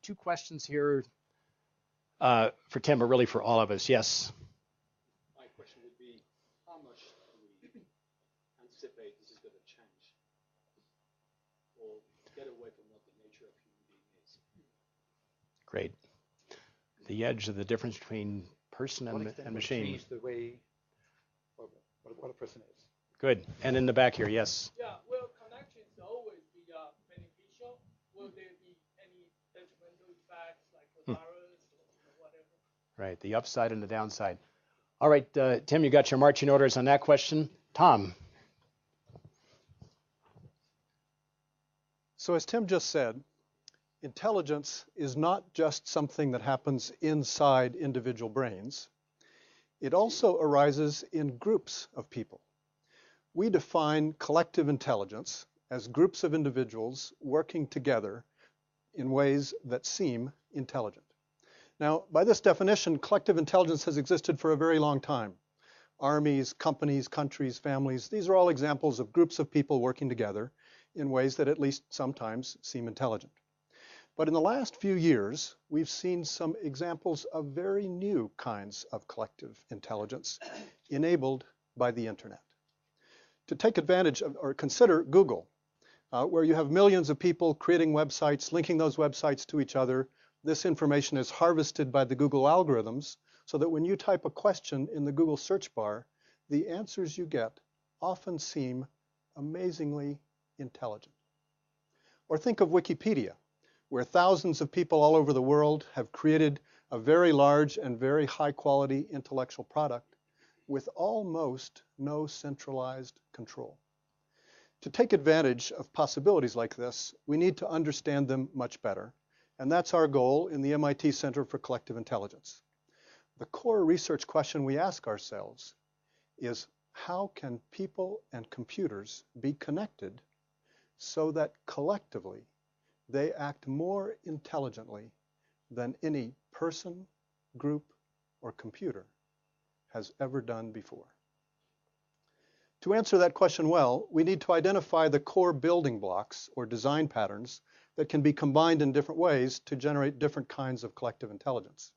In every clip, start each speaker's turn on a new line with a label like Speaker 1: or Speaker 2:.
Speaker 1: two questions here for Tim, but really for all of us. Yes.
Speaker 2: My question would be, how much do we anticipate this is going to change or get away from what the nature of human being is?
Speaker 1: Great. The edge of the difference between person and machine.
Speaker 3: Change the way what a person is.
Speaker 1: Good. And in the back here, yes.
Speaker 4: Yeah, will connections always be beneficial? Will there be any detrimental effects like the virus or whatever?
Speaker 1: Right, the upside and the downside. All right, Tim, you got your marching orders on that question. Tom.
Speaker 5: So as Tim just said, intelligence is not just something that happens inside individual brains. It also arises in groups of people. We define collective intelligence as groups of individuals working together in ways that seem intelligent. Now, by this definition, collective intelligence has existed for a very long time. Armies, companies, countries, families, these are all examples of groups of people working together in ways that at least sometimes seem intelligent. But in the last few years, we've seen some examples of very new kinds of collective intelligence enabled by the internet. To take advantage of, or consider Google, where you have millions of people creating websites, linking those websites to each other. This information is harvested by the Google algorithms so that when you type a question in the Google search bar, the answers you get often seem amazingly intelligent. Or think of Wikipedia, where thousands of people all over the world have created a very large and very high quality intellectual product with almost no centralized control. To take advantage of possibilities like this, we need to understand them much better, and that's our goal in the MIT Center for Collective Intelligence. The core research question we ask ourselves is, how can people and computers be connected so that collectively they act more intelligently than any person, group, or computer has ever done before? To answer that question well, we need to identify the core building blocks or design patterns that can be combined in different ways to generate different kinds of collective intelligence.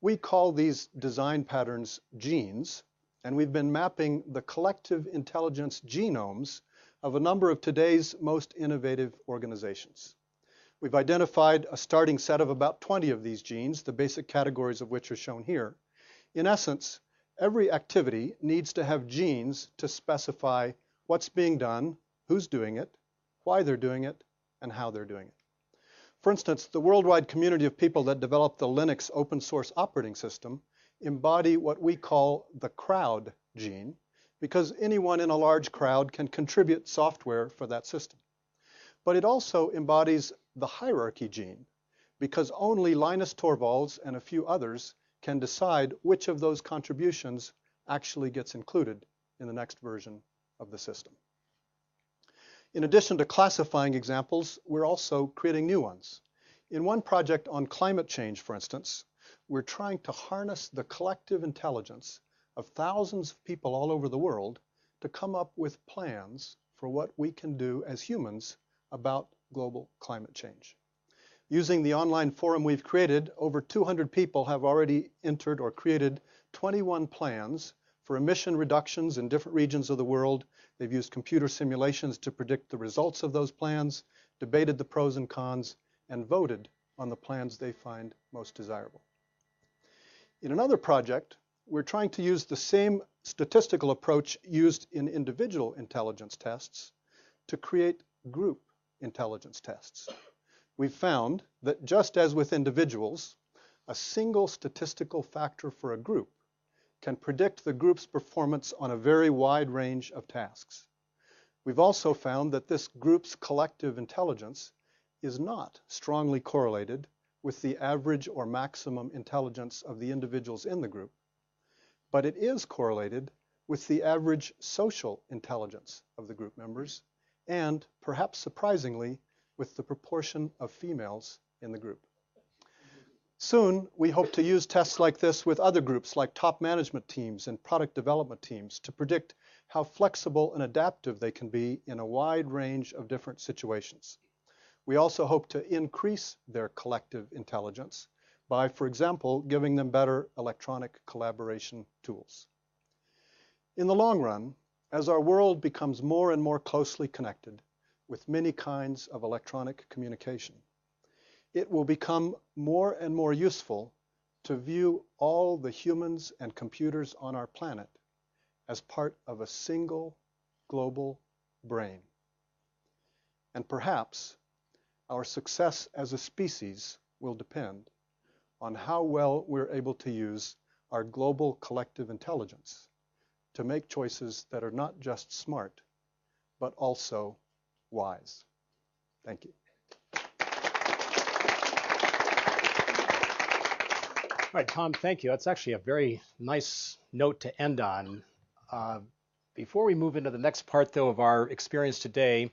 Speaker 5: We call these design patterns genes, and we've been mapping the collective intelligence genomes of a number of today's most innovative organizations. We've identified a starting set of about 20 of these genes, the basic categories of which are shown here. In essence, every activity needs to have genes to specify what's being done, who's doing it, why they're doing it, and how they're doing it. For instance, the worldwide community of people that developed the Linux open source operating system embody what we call the crowd gene, because anyone in a large crowd can contribute software for that system. But it also embodies the hierarchy gene, because only Linus Torvalds and a few others can decide which of those contributions actually gets included in the next version of the system. In addition to classifying examples, we're also creating new ones. In one project on climate change, for instance, we're trying to harness the collective intelligence of thousands of people all over the world to come up with plans for what we can do as humans about global climate change. Using the online forum we've created, over 200 people have already entered or created 21 plans for emission reductions in different regions of the world. They've used computer simulations to predict the results of those plans, debated the pros and cons, and voted on the plans they find most desirable. In another project, we're trying to use the same statistical approach used in individual intelligence tests to create group intelligence tests. We've found that just as with individuals, a single statistical factor for a group can predict the group's performance on a very wide range of tasks. We've also found that this group's collective intelligence is not strongly correlated with the average or maximum intelligence of the individuals in the group, but it is correlated with the average social intelligence of the group members, and perhaps surprisingly, with the proportion of females in the group. Soon, we hope to use tests like this with other groups like top management teams and product development teams to predict how flexible and adaptive they can be in a wide range of different situations. We also hope to increase their collective intelligence by, for example, giving them better electronic collaboration tools. In the long run, as our world becomes more and more closely connected with many kinds of electronic communication, it will become more and more useful to view all the humans and computers on our planet as part of a single global brain. And perhaps our success as a species will depend on how well we're able to use our global collective intelligence to make choices that are not just smart, but also wise. Thank you.
Speaker 1: All right, Tom, thank you. That's actually a very nice note to end on. Before we move into the next part, though, of our experience today,